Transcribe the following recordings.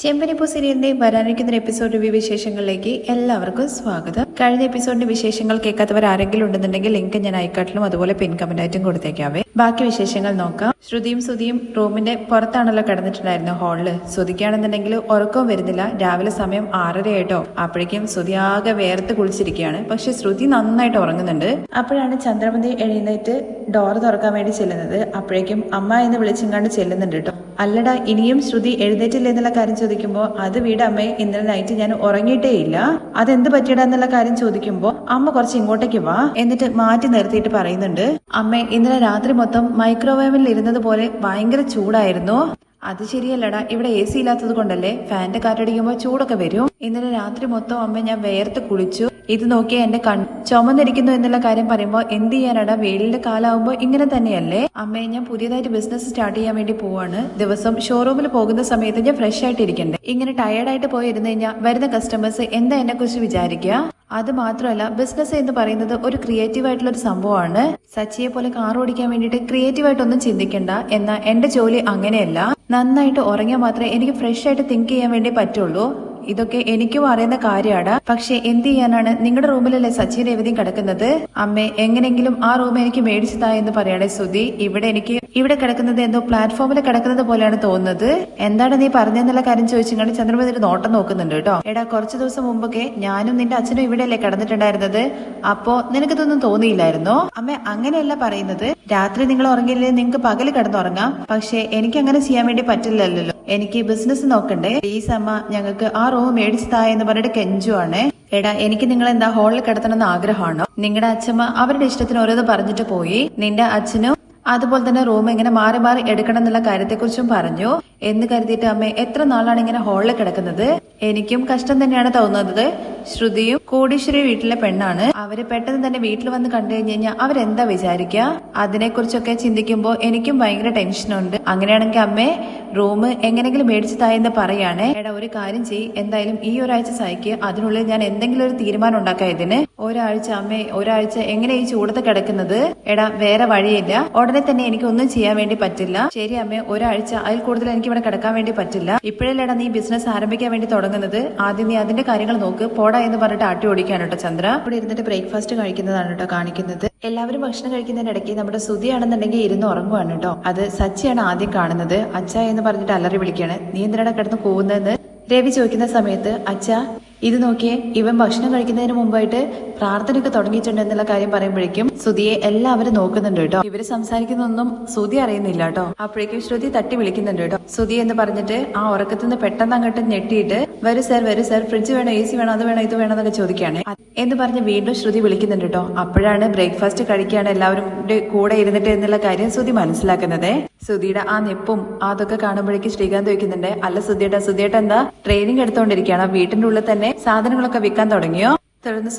ചെമ്പനിപ്പൂ സീരിയലിന്റെ വരാനിരിക്കുന്ന episode review വിശേഷങ്ങളിലേക്ക് എല്ലാവർക്കും സ്വാഗതം. കഴിഞ്ഞ എപ്പിസോഡിന്റെ വിശേഷങ്ങൾ കേൾക്കാത്തവർ ആരെങ്കിലും ഉണ്ടെന്നുണ്ടെങ്കിൽ ലിങ്ക് ഞാൻ ഐക്കാട്ടിലും അതുപോലെ പിൻ കമന്റായിട്ടും കൊടുത്തേക്കാവേ. ബാക്കി വിശേഷങ്ങൾ നോക്കാം. ശ്രുതിയും റൂമിന്റെ പുറത്താണല്ലോ കിടന്നിട്ടുണ്ടായിരുന്നു ഹാളില്. ശ്രുതിക്കാണെന്നുണ്ടെങ്കിൽ ഉറക്കവും വരുന്നില്ല. രാവിലെ സമയം 6:30 ആയിട്ടോ. അപ്പോഴേക്കും ശ്രുതി ആകെ വേർത്ത് കുളിച്ചിരിക്കുകയാണ്. പക്ഷെ ശ്രുതി നന്നായിട്ട് ഉറങ്ങുന്നുണ്ട്. അപ്പോഴാണ് ചന്ദ്രമതി എഴുന്നേറ്റ് ഡോറ് തുറക്കാൻ വേണ്ടി ചെല്ലുന്നത്. അപ്പോഴേക്കും അമ്മ എന്ന് വിളിച്ചെങ്ങാണ്ട് ചെല്ലുന്നുണ്ട് കേട്ടോ. അല്ലടാ, ഇനിയും ശ്രുതി എഴുന്നേറ്റില്ല എന്നുള്ള കാര്യം ചോദിക്കുമ്പോ അത് വീട് അമ്മേ, ഇന്നലെ നൈറ്റ് ഞാൻ ഉറങ്ങിയിട്ടേ ഇല്ല, അതെന്ത് പറ്റിയടാ എന്നുള്ള കാര്യം ചോദിക്കുമ്പോ അമ്മ കുറച്ച് ഇങ്ങോട്ടേക്ക് വാ എന്നിട്ട് മാറ്റി നിർത്തിയിട്ട് പറയുന്നുണ്ട്, അമ്മേ ഇന്നലെ രാത്രി മൊത്തം മൈക്രോവേവിൽ ഇരുന്നത് പോലെ ഭയങ്കര ചൂടായിരുന്നു. അത് ശരിയല്ലടാ, ഇവിടെ AC ഇല്ലാത്തത് കൊണ്ടല്ലേ, ഫാന്റെ കാറ്റടിക്കുമ്പോ ചൂടൊക്കെ വരും. ഇന്നലെ രാത്രി മൊത്തം അമ്മ ഞാൻ വേർത്ത് കുളിച്ചു. ഇത് നോക്കിയാ എന്റെ ചുമന്നിരിക്കുന്നു എന്നുള്ള കാര്യം പറയുമ്പോ എന്ത് ചെയ്യാനാടാ, വെയിലിന്റെ കാലാവുമ്പോ ഇങ്ങനെ തന്നെയല്ലേ. അമ്മേ, ഞാൻ പുതിയതായിട്ട് ബിസിനസ് സ്റ്റാർട്ട് ചെയ്യാൻ വേണ്ടി പോവാണ്. ദിവസം ഷോറൂമിൽ പോകുന്ന സമയത്ത് ഞാൻ ഫ്രഷ് ആയിട്ട് ഇരിക്കണ്ടേ. ഇങ്ങനെ ടയേർഡായിട്ട് പോയി ഇരുന്ന് കഴിഞ്ഞാൽ വരുന്ന കസ്റ്റമേഴ്സ് എന്താ എന്നെ കുറിച്ച് വിചാരിക്കുക. അത് മാത്രമല്ല, ബിസിനസ് എന്ന് പറയുന്നത് ഒരു ക്രിയേറ്റീവ് ആയിട്ടുള്ള ഒരു സംഭവമാണ്. സച്ചിയെ പോലെ കാർ ഓടിക്കാൻ വേണ്ടിയിട്ട് ക്രിയേറ്റീവായിട്ടൊന്നും ചിന്തിക്കണ്ട. എന്നാൽ എന്റെ ജോലി അങ്ങനെയല്ല. നന്നായിട്ട് ഉറങ്ങിയാൽ മാത്രമേ എനിക്ക് ഫ്രഷ് ആയിട്ട് തിങ്ക് ചെയ്യാൻ വേണ്ടി പറ്റുള്ളൂ. ഇതൊക്കെ എനിക്കും അറിയുന്ന കാര്യമാണ്. പക്ഷെ എന്ത് ചെയ്യാനാണ്, നിങ്ങളുടെ റൂമിലല്ലേ സച്ചിൻ രേവതിയും കിടക്കുന്നത്. അമ്മേ, എങ്ങനെങ്കിലും ആ റൂം എനിക്ക് മേടിച്ചതാ എന്ന് പറയണേ ശ്രുതി. ഇവിടെ കിടക്കുന്നത് എന്തോ പ്ലാറ്റ്ഫോമിൽ കിടക്കുന്നത് പോലെയാണ് തോന്നുന്നത്. എന്താണ് നീ പറഞ്ഞെന്നുള്ള കാര്യം ചോദിച്ചിങ്ങനെ ചന്ദ്രമതി ഒരു നോട്ടം നോക്കുന്നുണ്ട് കേട്ടോ. എടാ, കുറച്ചു ദിവസം മുമ്പൊക്കെ ഞാനും നിന്റെ അച്ഛനും ഇവിടെയല്ലേ കിടന്നിട്ടുണ്ടായിരുന്നത്. അപ്പോ നിനക്കിതൊന്നും തോന്നിയില്ലായിരുന്നോ? അമ്മ, അങ്ങനെയല്ല പറയുന്നത്. രാത്രി നിങ്ങൾ ഉറങ്ങിയില്ലേ, നിങ്ങൾക്ക് പകല് കിടന്നുറങ്ങാം. പക്ഷെ എനിക്ക് അങ്ങനെ ചെയ്യാൻ വേണ്ടി പറ്റില്ലല്ലോ. എനിക്ക് ബിസിനസ് നോക്കണ്ടേ. പ്ലീസ് അമ്മ, ഞങ്ങൾക്ക് ആ റൂം മേടിച്ചതാ എന്ന് പറഞ്ഞിട്ട് കെഞ്ചുവാണ്. എടാ, എനിക്ക് നിങ്ങളെന്താ ഹാളിൽ കിടത്തണമെന്ന് ആഗ്രഹമാണോ? നിങ്ങളുടെ അച്ഛമ്മ അവരുടെ ഇഷ്ടത്തിന് ഓരോന്ന് പറഞ്ഞിട്ട് പോയി. നിന്റെ അച്ഛനും അതുപോലെ തന്നെ റൂം ഇങ്ങനെ മാറി മാറി എടുക്കണം എന്നുള്ള കാര്യത്തെക്കുറിച്ചും പറഞ്ഞു. എന്ന് കരുതിയിട്ട് അമ്മ എത്ര നാളാണ് ഇങ്ങനെ ഹാളിൽ കിടക്കുന്നത്. എനിക്കും കഷ്ടം തന്നെയാണ് തോന്നുന്നത്. ശ്രുതിയും കോടീശ്വരി വീട്ടിലെ പെണ്ണാണ്. അവര് പെട്ടെന്ന് തന്നെ വീട്ടിൽ വന്ന് കണ്ടു കഴിഞ്ഞാൽ അവരെന്താ വിചാരിക്കുക. അതിനെക്കുറിച്ചൊക്കെ ചിന്തിക്കുമ്പോ എനിക്കും ഭയങ്കര ടെൻഷനുണ്ട്. അങ്ങനെയാണെങ്കിൽ അമ്മേ, റൂം എങ്ങനെങ്കിലും മേടിച്ചതായെന്ന് പറയാണ്. എടാ, ഒരു കാര്യം ചെയ്യ്, എന്തായാലും ഈ ഒരാഴ്ച സഹിക്ക്. അതിനുള്ളിൽ ഞാൻ എന്തെങ്കിലും ഒരു തീരുമാനം ഉണ്ടാക്കാം ഇതിന്. ഒരാഴ്ച എങ്ങനെ ഈ ചൂടത്ത് കിടക്കുന്നത്. എടാ, വേറെ വഴിയില്ല. ഉടനെ തന്നെ എനിക്കൊന്നും ചെയ്യാൻ വേണ്ടി പറ്റില്ല. ശരി അമ്മേ, ഒരാഴ്ച, അതിൽ കൂടുതൽ എനിക്ക് ഇവിടെ കിടക്കാൻ വേണ്ടി പറ്റില്ല. ഇപ്പോഴല്ലേടാ നീ ബിസിനസ് ആരംഭിക്കാൻ വേണ്ടി തുടങ്ങുന്നത്. ആദ്യം നീ അതിന്റെ കാര്യങ്ങൾ നോക്ക്. പോടാ എന്ന് പറഞ്ഞിട്ട് ആട്ടി ഓടിക്കാണ് കേട്ടോ ചന്ദ്ര. ഇവിടെ ഇരുന്നിട്ട് ബ്രേക്ക്ഫാസ്റ്റ് കഴിക്കുന്നതാണ് കേട്ടോ കാണിക്കുന്നത്. എല്ലാവരും ഭക്ഷണം കഴിക്കുന്നതിനിടയ്ക്ക് നമ്മുടെ ശ്രുതിയാണെന്നുണ്ടെങ്കിൽ ഇരുന്ന് ഉറങ്ങുവാണ് കേട്ടോ. അത് സച്ചിയാണ് ആദ്യം കാണുന്നത്. അച്ഛ എന്ന് പറഞ്ഞിട്ട് അലറി വിളിക്കാണ്. നീ എന്തിനാണ് കിടന്ന് പോകുന്നതെന്ന് രവി ചോദിക്കുന്ന സമയത്ത്, അച്ഛ ഇത് നോക്കിയേ, ഇവൻ ഭക്ഷണം കഴിക്കുന്നതിന് മുമ്പായിട്ട് പ്രാർത്ഥനയൊക്കെ തുടങ്ങിയിട്ടുണ്ട് എന്നുള്ള കാര്യം പറയുമ്പോഴേക്കും ശ്രുതിയെ എല്ലാവരും നോക്കുന്നുണ്ട് കേട്ടോ. ഇവര് സംസാരിക്കുന്നൊന്നും ശ്രുതി അറിയുന്നില്ല കേട്ടോ. അപ്പോഴേക്കും ശ്രുതി തട്ടി വിളിക്കുന്നുണ്ട് കേട്ടോ. ശ്രുതി എന്ന് പറഞ്ഞിട്ട് ആ ഉറക്കത്തിൽ നിന്ന് പെട്ടെന്ന് അങ്ങോട്ട് ഞെട്ടിയിട്ട് വരൂ സർ, ഫ്രിഡ്ജ് വേണോ, AC വേണോ, അത് വേണോ, ഇത് വേണോ എന്നൊക്കെ ചോദിക്കുകയാണ് എന്ന് പറഞ്ഞ് വീണ്ടും ശ്രുതി വിളിക്കുന്നുണ്ട് കേട്ടോ. അപ്പോഴാണ് ബ്രേക്ക്ഫാസ്റ്റ് കഴിക്കുകയാണ് എല്ലാവരും കൂടെ ഇരുന്നിട്ട് എന്നുള്ള കാര്യം ശ്രുതി മനസ്സിലാക്കുന്നത്. ശ്രുതിയുടെ ആ നെപ്പും അതൊക്കെ കാണുമ്പോഴേക്കും ശ്രീകാന്ത് ചോദിക്കുന്നുണ്ട്, അല്ല ശ്രുതിയേട്ട എന്താ ട്രെയിനിങ് എടുത്തോണ്ടിരിക്കുകയാണ്, വീട്ടിന്റെ ഉള്ളിൽ തന്നെ സാധനങ്ങളൊക്കെ വിൽക്കാൻ തുടങ്ങിയോ? തുടർന്ന്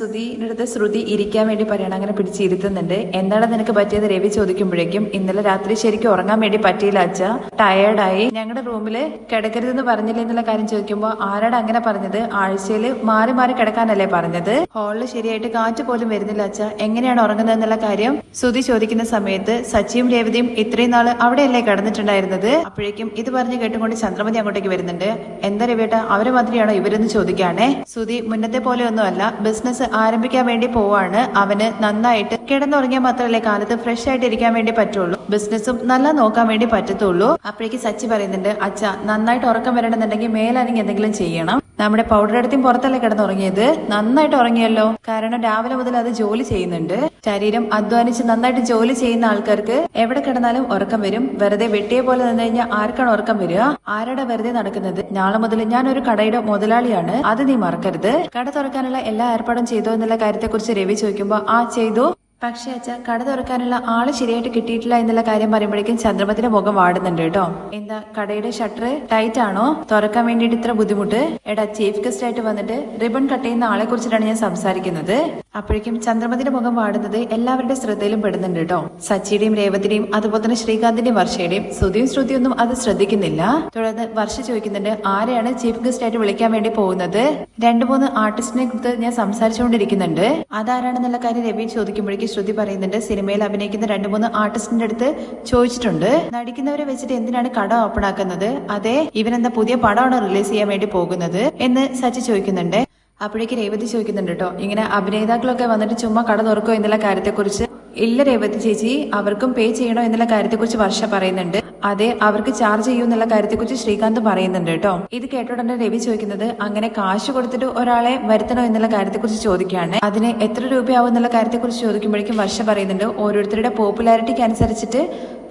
ശ്രുതി ഇരിക്കാൻ വേണ്ടി പറയണം. അങ്ങനെ പിടിച്ചിരുത്തുന്നുണ്ട്. എന്താണ് നിനക്ക് പറ്റിയത് രവി ചോദിക്കുമ്പോഴേക്കും, ഇന്നലെ രാത്രി ശരിക്കും ഉറങ്ങാൻ വേണ്ടി പറ്റിയില്ല അച്ഛ, ടയേർഡായി. ഞങ്ങളുടെ റൂമില് കിടക്കരുതെന്ന് പറഞ്ഞില്ലേ എന്നുള്ള കാര്യം ചോദിക്കുമ്പോ, ആരാണ് അങ്ങനെ പറഞ്ഞത്? ആഴ്ചയിൽ മാറി മാറി കിടക്കാനല്ലേ പറഞ്ഞത്. ഹാളിൽ ശരിയായിട്ട് കാറ്റ് പോലും വരുന്നില്ല അച്ഛ, എങ്ങനെയാണ് ഉറങ്ങുന്നത് എന്നുള്ള കാര്യം ശ്രുതി ചോദിക്കുന്ന സമയത്ത് സച്ചിയും രേവതിയും ഇത്രയും നാള് അവിടെയല്ലേ കിടന്നിട്ടുണ്ടായിരുന്നത്. അപ്പോഴേക്കും ഇത് പറഞ്ഞ് കേട്ടുകൊണ്ട് ചന്ദ്രമതി അങ്ങോട്ടേക്ക് വരുന്നുണ്ട്. എന്താ രവിയേട്ട, അവരെ മാതിരിയാണോ ഇവരെന്ന് ചോദിക്കാണേ. ശ്രുതി മുന്നത്തെ പോലെ ഒന്നുമല്ല, ബിസിനസ് ആരംഭിക്കാൻ വേണ്ടി പോവാണ്. അവന് നന്നായിട്ട് കിടന്നുറങ്ങിയാൽ മാത്രമല്ലേ കാലത്ത് ഫ്രഷ് ആയിട്ട് ഇരിക്കാൻ വേണ്ടി പറ്റുള്ളൂ, ബിസിനസ്സും നല്ല നോക്കാൻ വേണ്ടി പറ്റത്തുള്ളൂ. അപ്പോഴേക്ക് സച്ചി പറയുന്നുണ്ട്, അച്ഛ നന്നായിട്ട് ഉറക്കം വരണമെന്നുണ്ടെങ്കിൽ മേലാണെങ്കിൽ എന്തെങ്കിലും ചെയ്യണം. നമ്മുടെ പൗഡർ എടുത്തും പുറത്തല്ലേ കിടന്നുറങ്ങിയത്, നന്നായിട്ട് ഉറങ്ങിയല്ലോ. കാരണം രാവിലെ മുതൽ അത് ജോലി ചെയ്യുന്നുണ്ട്. ശരീരം അധ്വാനിച്ച് നന്നായിട്ട് ജോലി ചെയ്യുന്ന ആൾക്കാർക്ക് എവിടെ കിടന്നാലും ഉറക്കം വരും. വെറുതെ വെട്ടിയെ പോലെ നിന്ന് കഴിഞ്ഞാൽ ആർക്കാണ് ഉറക്കം വരിക? ആരുടെ വെറുതെ നടക്കുന്നത്? നാളെ മുതൽ ഞാൻ ഒരു കടയുടെ മുതലാളിയാണ്, അത് നീ മറക്കരുത്. കട തുറക്കാനുള്ള എല്ലാ ഏർപ്പാടും ചെയ്തോ എന്നുള്ള കാര്യത്തെക്കുറിച്ച് രവി ചോദിക്കുമ്പോ, ആ ചെയ്തു. പക്ഷെ അച്ഛാ, കട തുറക്കാനുള്ള ആള് ശരിയായിട്ട് കിട്ടിയിട്ടില്ല എന്നുള്ള കാര്യം പറയുമ്പോഴേക്കും ചന്ദ്രമതിന്റെ മുഖം വാടുന്നുണ്ട് കേട്ടോ. എന്താ കടയുടെ ഷട്ടർ ടൈറ്റ് ആണോ, തുറക്കാൻ വേണ്ടിയിട്ട് ഇത്ര ബുദ്ധിമുട്ട്? എടാ, ചീഫ് ഗസ്റ്റ് ആയിട്ട് വന്നിട്ട് റിബൺ കട്ട് ചെയ്യുന്ന ആളെ കുറിച്ചിട്ടാണ് ഞാൻ സംസാരിക്കുന്നത്. അപ്പോഴേക്കും ചന്ദ്രമതിന്റെ മുഖം വാടുന്നത് എല്ലാവരുടെ ശ്രദ്ധയിലും പെടുന്നുണ്ട് കേട്ടോ. സച്ചിയുടെയും രേവതിയുടെയും അതുപോലെ തന്നെ ശ്രീകാന്തിന്റെയും വർഷയുടെയും. ശ്രുതിയൊന്നും അത് ശ്രദ്ധിക്കുന്നില്ല. തുടർന്ന് വർഷ ചോദിക്കുന്നുണ്ട്, ആരെയാണ് ചീഫ് ഗസ്റ്റ് ആയിട്ട് വിളിക്കാൻ വേണ്ടി പോകുന്നത്? 2-3 ആർട്ടിസ്റ്റിനെ കുറിച്ച് ഞാൻ സംസാരിച്ചുകൊണ്ടിരിക്കുന്നുണ്ട്, അതാരാണെന്നുള്ള കാര്യം രവി ചോദിക്കുമ്പോഴേക്കും ശ്രുതി പറയുന്നുണ്ട് സിനിമയിൽ അഭിനയിക്കുന്ന 2-3 ആർട്ടിസ്റ്റിന്റെ അടുത്ത് ചോദിച്ചിട്ടുണ്ട്, നടിക്കുന്നവരെ വെച്ചിട്ട് എന്തിനാണ് കട ഓപ്പൺ ആക്കുന്നത്, അതെ ഇവനെന്താ പുതിയ പടമാണോ റിലീസ് ചെയ്യാൻ വേണ്ടി പോകുന്നത് എന്ന് സച്ചി ചോദിക്കുന്നുണ്ട്. അപ്പോഴേക്ക് രേവതി ചോദിക്കുന്നുണ്ട് കേട്ടോ, ഇങ്ങനെ അഭിനേതാക്കളൊക്കെ വന്നിട്ട് ചുമ്മാ കട തുറക്കോ എന്നുള്ള കാര്യത്തെക്കുറിച്ച്. ഇല്ല രേവതി ചേച്ചി, അവർക്കും പേ ചെയ്യണോ എന്നുള്ള കാര്യത്തെക്കുറിച്ച് വർഷ പറയുന്നുണ്ട്. അതെ, അവർക്ക് ചാർജ് ചെയ്യൂ എന്നുള്ള കാര്യത്തെക്കുറിച്ച് ശ്രീകാന്ത് പറയുന്നുണ്ട് കേട്ടോ. ഇത് കേട്ടോടെ രവി ചോദിക്കുന്നത്, അങ്ങനെ കാശ് കൊടുത്തിട്ട് ഒരാളെ വരുത്തണോ എന്നുള്ള കാര്യത്തെക്കുറിച്ച് ചോദിക്കുകയാണ്. അതിന് എത്ര രൂപയാവും എന്നുള്ള കാര്യത്തെക്കുറിച്ച് ചോദിക്കുമ്പോഴേക്കും വർഷ പറയുന്നുണ്ട്, ഓരോരുത്തരുടെ പോപ്പുലാരിറ്റിക്ക് അനുസരിച്ചിട്ട്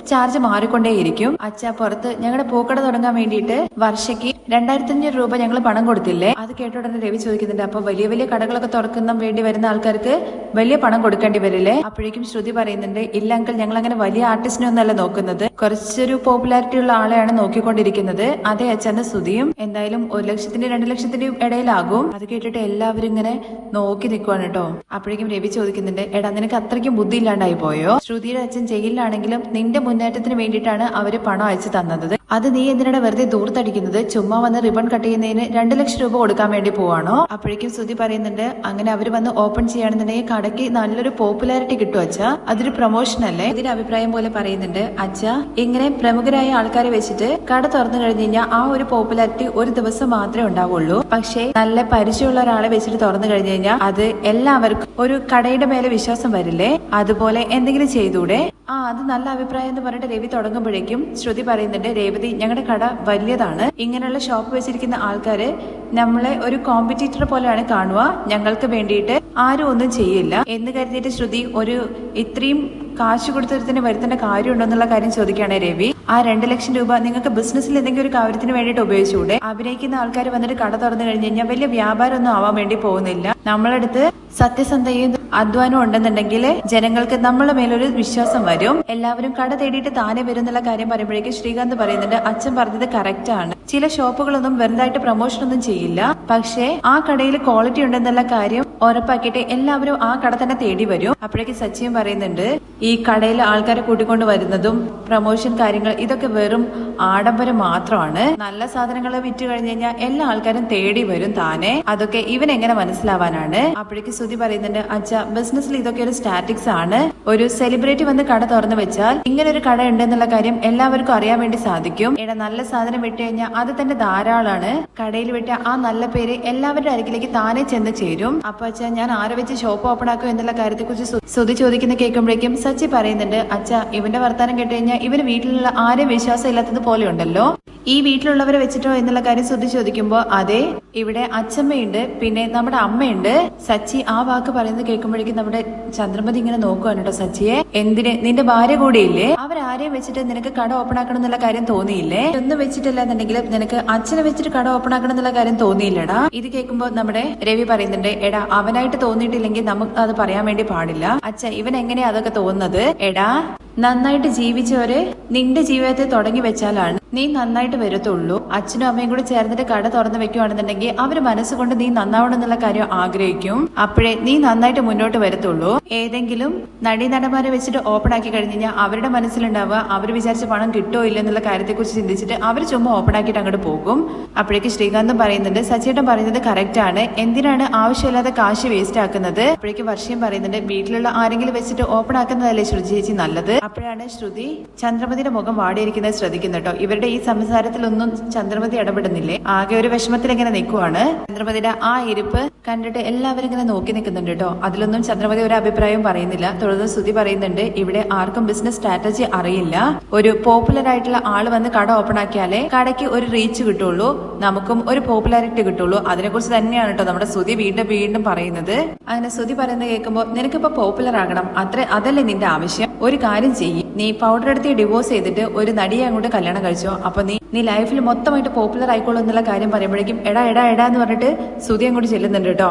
ചാർജ് മാറിക്കൊണ്ടേയിരിക്കും. അച്ഛാ, പുറത്ത് ഞങ്ങളുടെ പൂക്കട തുടങ്ങാൻ വേണ്ടിയിട്ട് വർഷയ്ക്ക് 2500 രൂപ ഞങ്ങൾ പണം കൊടുത്തില്ലേ. അത് കേട്ടോടനെ രവി ചോദിക്കുന്നുണ്ട്, അപ്പൊ വലിയ വലിയ കടകളൊക്കെ തുറക്കുന്ന വേണ്ടി വരുന്ന ആൾക്കാർക്ക് വലിയ പണം കൊടുക്കേണ്ടി വരില്ലേ. അപ്പോഴേക്കും ശ്രുതി പറയുന്നുണ്ട്, ഇല്ല അങ്കിൾ, ഞങ്ങൾ അങ്ങനെ വലിയ ആർട്ടിസ്റ്റിനെ ഒന്നല്ല നോക്കുന്നത്, കുറച്ചൊരു പോപ്പുലാരിറ്റി ഉള്ള ആളെയാണ് നോക്കിക്കൊണ്ടിരിക്കുന്നത്. അതെ അച്ഛന്റെ ശ്രുതിയും എന്തായാലും 1 ലക്ഷത്തിന്റെയും 2 ലക്ഷത്തിന്റെയും ഇടയിലാകും. അത് കേട്ടിട്ട് എല്ലാവരും ഇങ്ങനെ നോക്കി നിൽക്കുവാണ് കേട്ടോ. അപ്പോഴേക്കും രവി ചോദിക്കുന്നുണ്ട്, എടാ നിനക്ക് അത്രയ്ക്കും ബുദ്ധി ഇല്ലാണ്ടായി പോയോ? ശ്രുതിയുടെ അച്ഛൻ ജയിലിലാണെങ്കിലും നിന്റെ മുന്നേറ്റത്തിന് വേണ്ടിയിട്ടാണ് അവര് പണം അയച്ചു തന്നത്. അത് നീ എന്തിനാണ് വെറുതെ ദൂർത്തടിക്കുന്നത്? ചുമ്മാ വന്ന് റിബൺ കട്ട് ചെയ്യുന്നതിന് 2 ലക്ഷം രൂപ കൊടുക്കാൻ വേണ്ടി പോവാണോ? അപ്പോഴേക്കും ശ്രുതി പറയുന്നുണ്ട്, അങ്ങനെ അവര് വന്ന് ഓപ്പൺ ചെയ്യുകയാണെന്നുണ്ടെങ്കിൽ കടയ്ക്ക് നല്ലൊരു പോപ്പുലാരിറ്റി കിട്ടും അച്ഛാ, അതൊരു പ്രൊമോഷൻ അല്ലേ. ഇതിന്റെ അഭിപ്രായം പോലെ പറയുന്നുണ്ട്, അച്ഛാ ഇങ്ങനെ പ്രമുഖരായ ആൾക്കാരെ വെച്ചിട്ട് കട തുറന്നു കഴിഞ്ഞു കഴിഞ്ഞാൽ ആ ഒരു പോപ്പുലാരിറ്റി ഒരു ദിവസം മാത്രമേ ഉണ്ടാവുള്ളൂ. പക്ഷേ നല്ല പരിചയമുള്ള ഒരാളെ വെച്ചിട്ട് തുറന്നു കഴിഞ്ഞു കഴിഞ്ഞാൽ അത് എല്ലാവർക്കും ഒരു കടയുടെ മേലെ വിശ്വാസം വരില്ലേ. അതുപോലെ എന്തെങ്കിലും ചെയ്തൂടെ? അത് നല്ല അഭിപ്രായം എന്ന് പറഞ്ഞിട്ട് രവി തുടങ്ങുമ്പോഴേക്കും ശ്രുതി പറയുന്നുണ്ട്, രേവതി ഞങ്ങളുടെ കട വലിയതാണ്, ഇങ്ങനെയുള്ള ഷോപ്പ് വെച്ചിരിക്കുന്ന ആൾക്കാര് നമ്മളെ ഒരു കോമ്പറ്റീറ്റർ പോലെയാണ് കാണുക, ഞങ്ങൾക്ക് വേണ്ടിയിട്ട് ആരും ഒന്നും ചെയ്യില്ല എന്ന് കരുതിയിട്ട് ശ്രുതി ഒരു ഇത്രയും കാശ് കൊടുത്തൊരുത്തിന് വരുത്തേണ്ട കാര്യമുണ്ടോ എന്നുള്ള കാര്യം ചോദിക്കുകയാണ് രവി. ആ 2 ലക്ഷം രൂപ നിങ്ങൾക്ക് ബിസിനസ്സിൽ എന്തെങ്കിലും ഒരു കാര്യത്തിന് വേണ്ടിയിട്ട് ഉപയോഗിച്ചുകൂടെ? അഭിനയിക്കുന്ന ആൾക്കാർ വന്നിട്ട് കട തുറന്നു കഴിഞ്ഞു കഴിഞ്ഞാൽ വലിയ വ്യാപാരം ഒന്നും ആവാൻ വേണ്ടി പോകുന്നില്ല. നമ്മളടുത്ത് സത്യസന്ധയും അധ്വാനം ഉണ്ടെന്നുണ്ടെങ്കിൽ ജനങ്ങൾക്ക് നമ്മളെ മേലൊരു വിശ്വാസം വരും, എല്ലാവരും കട തേടിയിട്ട് താനെ വരും എന്നുള്ള കാര്യം പറയുമ്പോഴേക്കും ശ്രീകാന്ത് പറയുന്നുണ്ട്, അച്ഛൻ പറഞ്ഞത് കറക്റ്റ് ആണ്. ചില ഷോപ്പുകളൊന്നും വെറുതായിട്ട് പ്രൊമോഷൻ ഒന്നും ചെയ്യില്ല, പക്ഷേ ആ കടയിൽ ക്വാളിറ്റി ഉണ്ടെന്നുള്ള കാര്യം ഉറപ്പാക്കിയിട്ട് എല്ലാവരും ആ കട തന്നെ തേടി വരും. അപ്പോഴേക്കും സച്ചിയും പറയുന്നുണ്ട്, ഈ കടയിൽ ആൾക്കാരെ കൂട്ടിക്കൊണ്ട് വരുന്നതും പ്രൊമോഷൻ കാര്യങ്ങൾ ഇതൊക്കെ വെറും ആഡംബരം മാത്രമാണ്. നല്ല സാധനങ്ങൾ വിറ്റ് കഴിഞ്ഞു കഴിഞ്ഞാൽ എല്ലാ ആൾക്കാരും തേടി വരും താനെ, അതൊക്കെ ഇവൻ എങ്ങനെ മനസ്സിലാവാനാണ്. അപ്പോഴേക്ക് ശ്രുതി പറയുന്നുണ്ട്, അച്ഛ ബിസിനസ്സിൽ ഇതൊക്കെ ഒരു സ്റ്റാറ്റിക്സ് ആണ്. ഒരു സെലിബ്രിറ്റി വന്ന് കട തുറന്നു വെച്ചാൽ ഇങ്ങനെ ഒരു കട ഉണ്ട് എന്നുള്ള കാര്യം എല്ലാവർക്കും അറിയാൻ വേണ്ടി സാധിക്കും. ഇവിടെ നല്ല സാധനം വിട്ട് കഴിഞ്ഞാൽ അത് തന്നെ ധാരാളമാണ്. കടയിൽ വിട്ട ആ നല്ല പേര് എല്ലാവരുടെ അരികിലേക്ക് താനെ ചെന്ന് ചേരും. അപ്പൊ അച്ഛാ ഞാൻ ആരെ വെച്ച് ഷോപ്പ് ഓപ്പൺ ആക്കും എന്നുള്ള കാര്യത്തെ കുറിച്ച് ശ്രുതി ചോദിക്കുന്ന കേൾക്കുമ്പോഴേക്കും സച്ചി പറയുന്നുണ്ട്, അച്ഛ ഇവന്റെ വർത്താനം കേട്ട് കഴിഞ്ഞാൽ ഇവന് വീട്ടിലുള്ള ആരെയും വിശ്വാസം ഇല്ലാത്തത് പോലെ ഉണ്ടല്ലോ, ഈ വീട്ടിലുള്ളവരെ വെച്ചിട്ടോ എന്നുള്ള കാര്യം ശ്രുതി ചോദിക്കുമ്പോ അതെ ഇവിടെ അച്ഛമ്മയുണ്ട്, പിന്നെ നമ്മുടെ അമ്മയുണ്ട്. സച്ചി ആ വാക്ക് പറയുന്നത് കേൾക്കുമ്പോഴേക്കും നമ്മുടെ ചന്ദ്രമതി ഇങ്ങനെ നോക്കുവാണ് കേട്ടോ സച്ചിയെ. എന്തിന്, നിന്റെ ഭാര്യ കൂടെയില്ലേ, അവരാരെയും വെച്ചിട്ട് നിനക്ക് കട ഓപ്പൺ ആക്കണം എന്നുള്ള കാര്യം തോന്നിയില്ലേ? ഒന്നും വെച്ചിട്ടില്ല എന്നുണ്ടെങ്കിൽ നിനക്ക് അച്ഛനെ വെച്ചിട്ട് കട ഓപ്പൺ ആക്കണം എന്നുള്ള കാര്യം തോന്നിയില്ലടാ. ഇത് കേൾക്കുമ്പോ നമ്മുടെ രവി പറയുന്നുണ്ട്, എടാ അവനായിട്ട് തോന്നിയിട്ടില്ലെങ്കിൽ നമുക്ക് അത് പറയാൻ വേണ്ടി പാടില്ല. അച്ഛ ഇവൻ എങ്ങനെയാ അതൊക്കെ തോന്നുന്നത്? എടാ നന്നായിട്ട് ജീവിച്ചവര് നിന്റെ ജീവിതത്തെ തുടങ്ങി വെച്ചാലാണ് നീ നന്നായിട്ട് വരത്തുള്ളൂ. അച്ഛനും അമ്മയും കൂടി ചേർന്നിട്ട് കട തുറന്നു വെക്കുവാണെന്നുണ്ടെങ്കിൽ അവര് മനസ്സുകൊണ്ട് നീ നന്നാവണം എന്നുള്ള കാര്യം ആഗ്രഹിക്കും. അപ്പോഴേ നീ നന്നായിട്ട് മുന്നോട്ട് വരത്തുള്ളൂ. ഏതെങ്കിലും നടീനടന്മാരെ വെച്ചിട്ട് ഓപ്പൺ ആക്കി കഴിഞ്ഞ് കഴിഞ്ഞാൽ അവരുടെ മനസ്സിലുണ്ടാവുക അവർ വിചാരിച്ച പണം കിട്ടോ ഇല്ല എന്നുള്ള കാര്യത്തെക്കുറിച്ച് ചിന്തിച്ചിട്ട് അവർ ചുമ്മാ ഓപ്പൺ ആക്കിയിട്ട് അങ്ങോട്ട് പോകും. അപ്പോഴേക്ക് ശ്രീകാന്തും പറയുന്നുണ്ട്, സച്ചിയേട്ടൻ പറയുന്നത് കറക്റ്റ് ആണ്, എന്തിനാണ് ആവശ്യമില്ലാതെ കാശ് വേസ്റ്റ് ആക്കുന്നത്? അപ്പോഴേക്ക് വർഷയും പറയുന്നുണ്ട്, വീട്ടിലുള്ള ആരെങ്കിലും വെച്ചിട്ട് ഓപ്പൺ ആക്കുന്നതല്ലേ ശ്രുതി ചേച്ചി നല്ലത്. അപ്പോഴാണ് ശ്രുതി ചന്ദ്രമതിയുടെ മുഖം വാടിയിരിക്കുന്നത് ശ്രദ്ധിക്കുന്നത് കേട്ടോ. ഇവരുടെ ഈ സംസാരത്തിലൊന്നും ചന്ദ്രമതി ഇടപെടുന്നില്ലേ, ആകെ ഒരു വിഷമത്തിൽ ഇങ്ങനെ നിൽക്കുവാണ്. ചന്ദ്രമതിയുടെ ആ ഇരിപ്പ് കണ്ടിട്ട് എല്ലാവരും ഇങ്ങനെ നോക്കി നിൽക്കുന്നുണ്ട് കേട്ടോ. അതിലൊന്നും ചന്ദ്രമതി ഒരു അഭിപ്രായവും പറയുന്നില്ല. തുടർന്ന് ശ്രുതി പറയുന്നുണ്ട്, ഇവിടെ ആർക്കും ബിസിനസ് സ്ട്രാറ്റജി അറിയില്ല, ഒരു പോപ്പുലർ ആയിട്ടുള്ള ആള് വന്ന് കട ഓപ്പൺ ആക്കിയാലേ കടയ്ക്ക് ഒരു റീച്ച് കിട്ടുള്ളൂ, നമുക്കും ഒരു പോപ്പുലാരിറ്റി കിട്ടുള്ളൂ. അതിനെക്കുറിച്ച് തന്നെയാണ് കേട്ടോ നമ്മുടെ ശ്രുതി വീണ്ടും വീണ്ടും പറയുന്നത്. അങ്ങനെ ശ്രുതി പറയുന്നത് കേൾക്കുമ്പോൾ നിനക്കിപ്പോ പോപ്പുലർ ആകണം, അതല്ലേ നിന്റെ ആവശ്യം? ഒരു കാര്യം ചെയ്യും, നീ പൗഡർ എടുത്ത് ഡിവോഴ്സ് ചെയ്തിട്ട് ഒരു നടിയെ അങ്ങോട്ട് കല്യാണം കഴിച്ചോ, അപ്പൊ നീ ലൈഫിൽ മൊത്തമായിട്ട് പോപ്പുലർ ആയിക്കോളൂ എന്നുള്ള കാര്യം പറയുമ്പോഴേക്കും എടാ എന്ന് പറഞ്ഞിട്ട് ശ്രുതി അങ്ങോട്ട് ചെല്ലുന്നുണ്ട് കേട്ടോ.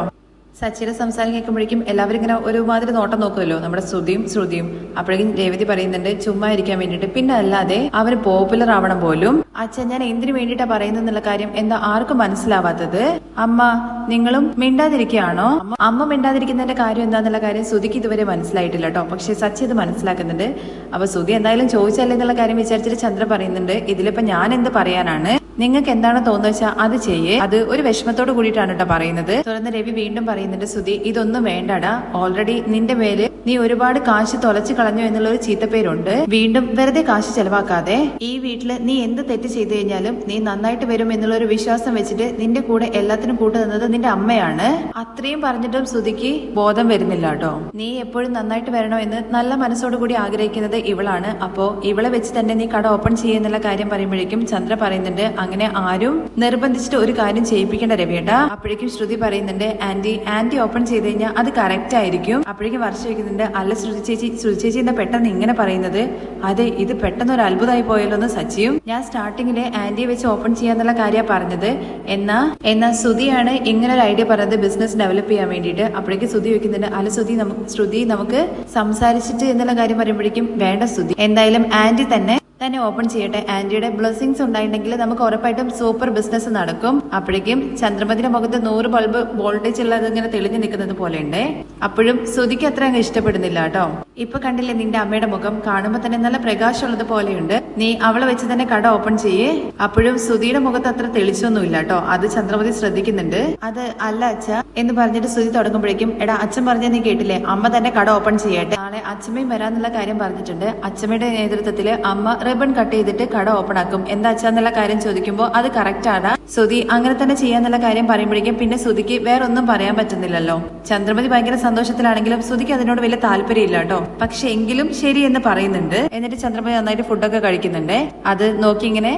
സച്ചിയുടെ സംസാരം കേൾക്കുമ്പോഴേക്കും എല്ലാവരും ഇങ്ങനെ ഒരുമാതിരി നോട്ടം നോക്കുമല്ലോ നമ്മുടെ ശ്രുതിയും. അപ്പോഴേക്കും രേവതി പറയുന്നുണ്ട്, ചുമ്മാ ഇരിക്കാൻ വേണ്ടിയിട്ട്, പിന്നെ അല്ലാതെ അവന് പോപ്പുലർ ആവണം പോലും. അച്ഛൻ ഞാൻ എന്തിനു വേണ്ടിയിട്ടാ പറയുന്നുള്ള കാര്യം എന്താ ആർക്കും മനസ്സിലാവാത്തത്? അമ്മ നിങ്ങളും മിണ്ടാതിരിക്കുകയാണോ? അമ്മ മിണ്ടാതിരിക്കുന്നതിന്റെ കാര്യം എന്താന്നുള്ള കാര്യം ശ്രുതിക്ക് ഇതുവരെ മനസ്സിലായിട്ടില്ല കേട്ടോ. പക്ഷെ സച്ചി ഇത് മനസ്സിലാക്കുന്നുണ്ട്. അപ്പൊ ശ്രുതി എന്തായാലും ചോദിച്ചല്ലേ എന്നുള്ള കാര്യം വിചാരിച്ചിട്ട് ചന്ദ്ര പറയുന്നുണ്ട്, ഇതിലിപ്പോ ഞാൻ എന്ത് പറയാനാണ്, നിങ്ങൾക്ക് എന്താണ് തോന്നുക വെച്ചാൽ അത് ചെയ്യേ. അത് ഒരു വിഷമത്തോട് കൂടിയിട്ടാണ് കേട്ടോ പറയുന്നത്. തുടർന്ന് രവി വീണ്ടും പറയുന്നുണ്ട്, സുധി ഇതൊന്നും വേണ്ടടാ, ഓൾറെഡി നിന്റെ മേല് നീ ഒരുപാട് കാശ് തൊലച്ചു കളഞ്ഞു എന്നുള്ള ഒരു ചീത്തപ്പേരുണ്ട്. വീണ്ടും വെറുതെ കാശ് ചെലവാക്കാതെ ഈ വീട്ടില് നീ എന്ത് തെറ്റ് ചെയ്തു കഴിഞ്ഞാലും നീ നന്നായിട്ട് വരും എന്നുള്ള ഒരു വിശ്വാസം വെച്ചിട്ട് നിന്റെ കൂടെ എല്ലാത്തിനും കൂട്ടു നിന്നത് നിന്റെ അമ്മയാണ്. അത്രയും പറഞ്ഞിട്ടും സുധിക്ക് ബോധം വരുന്നില്ല കേട്ടോ. നീ എപ്പോഴും നന്നായിട്ട് വരണോ എന്ന് നല്ല മനസ്സോടുകൂടി ആഗ്രഹിക്കുന്നത് ഇവളാണ്. അപ്പോ ഇവളെ വെച്ച് തന്നെ നീ കട ഓപ്പൺ ചെയ്യുന്നുള്ള കാര്യം പറയുമ്പോഴേക്കും ചന്ദ്ര പറയുന്നുണ്ട്, അങ്ങനെ ആരും നിർബന്ധിച്ചിട്ട് ഒരു കാര്യം ചെയ്യിപ്പിക്കേണ്ട രവിയേട്ടാ. അപ്പോഴേക്കും ശ്രുതി പറയുന്നുണ്ട്, ആന്റി ഓപ്പൺ ചെയ്ത് കഴിഞ്ഞാൽ അത് കറക്റ്റ് ആയിരിക്കും. അപ്പോഴേക്കും വർഷ ചോദിക്കുന്നുണ്ട്, അല്ല ശ്രുതി ചേച്ചി എന്താ പെട്ടെന്ന് ഇങ്ങനെ പറയുന്നത്? അതെ, ഇത് പെട്ടെന്ന് ഒരു അത്ഭുതമായി പോയല്ലോ എന്ന് സച്ചിയും. ഞാൻ സ്റ്റാർട്ടിങ്ങില് ആന്റിയെ വെച്ച് ഓപ്പൺ ചെയ്യാന്നുള്ള കാര്യമാണ് പറഞ്ഞത്. എന്നാ ശ്രുതിയാണ് ഇങ്ങനെ ഒരു ഐഡിയ പറഞ്ഞത് ബിസിനസ് ഡെവലപ്പ് ചെയ്യാൻ വേണ്ടിയിട്ട്. അപ്പോഴേക്ക് ശ്രുതി വെക്കുന്നുണ്ട്, അല്ല ശ്രുതി നമുക്ക് സംസാരിച്ചിട്ട് എന്നുള്ള കാര്യം പറയുമ്പോഴേക്കും വേണ്ട ശ്രുതി, എന്തായാലും ആന്റി തന്നെ ഓപ്പൺ ചെയ്യട്ടെ. ആന്റിയുടെ ബ്ലെസ്സിങ്സ് ഉണ്ടായിട്ടുണ്ടെങ്കിൽ നമുക്ക് ഉറപ്പായിട്ടും സൂപ്പർ ബിസിനസ് നടക്കും. അപ്പോഴേക്കും ചന്ദ്രമതിയുടെ മുഖത്ത് 100 ബൾബ് വോൾട്ടേജ് ഉള്ളത് ഇങ്ങനെ തെളിഞ്ഞു നിൽക്കുന്നത് പോലെ ഉണ്ട്. അപ്പോഴും ശ്രുതിക്ക് അത്ര അങ്ങ് ഇഷ്ടപ്പെടുന്നില്ല കേട്ടോ. ഇപ്പൊ കണ്ടില്ലേ നിന്റെ അമ്മയുടെ മുഖം, കാണുമ്പോ തന്നെ നല്ല പ്രകാശമുള്ളത് പോലെയുണ്ട്. നീ അവളെ വെച്ച് തന്നെ കട ഓപ്പൺ ചെയ്യേ. അപ്പോഴും ശ്രുതിയുടെ മുഖത്ത് അത്ര തെളിച്ചൊന്നുമില്ല കേട്ടോ. അത് ചന്ദ്രമതി ശ്രദ്ധിക്കുന്നുണ്ട്. അത് അല്ല അച്ഛ എന്ന് പറഞ്ഞിട്ട് ശ്രുതി തുടങ്ങുമ്പോഴേക്കും, എടാ അച്ഛൻ പറഞ്ഞ നീ കേട്ടില്ലേ, അമ്മ തന്നെ കട ഓപ്പൺ ചെയ്യട്ടെ, നാളെ അച്ഛമ്മയും വരാന്നുള്ള കാര്യം പറഞ്ഞിട്ടുണ്ട്. അച്ഛമ്മയുടെ നേതൃത്വത്തില് അമ്മ റിബൺ കട്ട് ചെയ്തിട്ട് കട ഓപ്പൺ ആക്കും. എന്താ അച്ഛന്നുള്ള കാര്യം ചോദിക്കുമ്പോൾ അത് കറക്റ്റ് ആണ് ശ്രുതി, അങ്ങനെ തന്നെ ചെയ്യാന്നുള്ള കാര്യം പറയുമ്പോഴേക്കും പിന്നെ ശ്രുതിക്ക് വേറെ ഒന്നും പറയാൻ പറ്റുന്നില്ലല്ലോ. ചന്ദ്രമതി ഭയങ്കര സന്തോഷത്തിലാണെങ്കിലും ശ്രുതിക്ക് അതിനോട് വലിയ താല്പര്യമില്ല കേട്ടോ. പക്ഷെ എങ്കിലും ശരി എന്ന് പറയുന്നുണ്ട്. എന്നിട്ട് ചന്ദ്രമതി നന്നായിട്ട് ഫുഡൊക്കെ കഴിക്കുന്നുണ്ട്. അത് നോക്കി ഇങ്ങനെ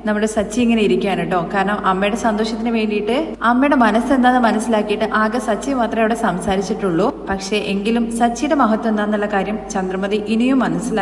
നമ്മുടെ സച്ചി ഇങ്ങനെ ഇരിക്കുകയാണ് കേട്ടോ. കാരണം അമ്മയുടെ സന്തോഷത്തിന് വേണ്ടിയിട്ട് അമ്മയുടെ മനസ്സെന്താന്ന് മനസ്സിലാക്കിയിട്ട് ആകെ സച്ചി മാത്രമേ അവിടെ സംസാരിച്ചിട്ടുള്ളൂ. പക്ഷെ എങ്കിലും സച്ചിയുടെ മഹത്വം എന്താന്നുള്ള കാര്യം ചന്ദ്രമതി ഇനിയും മനസ്സിലാക്കി.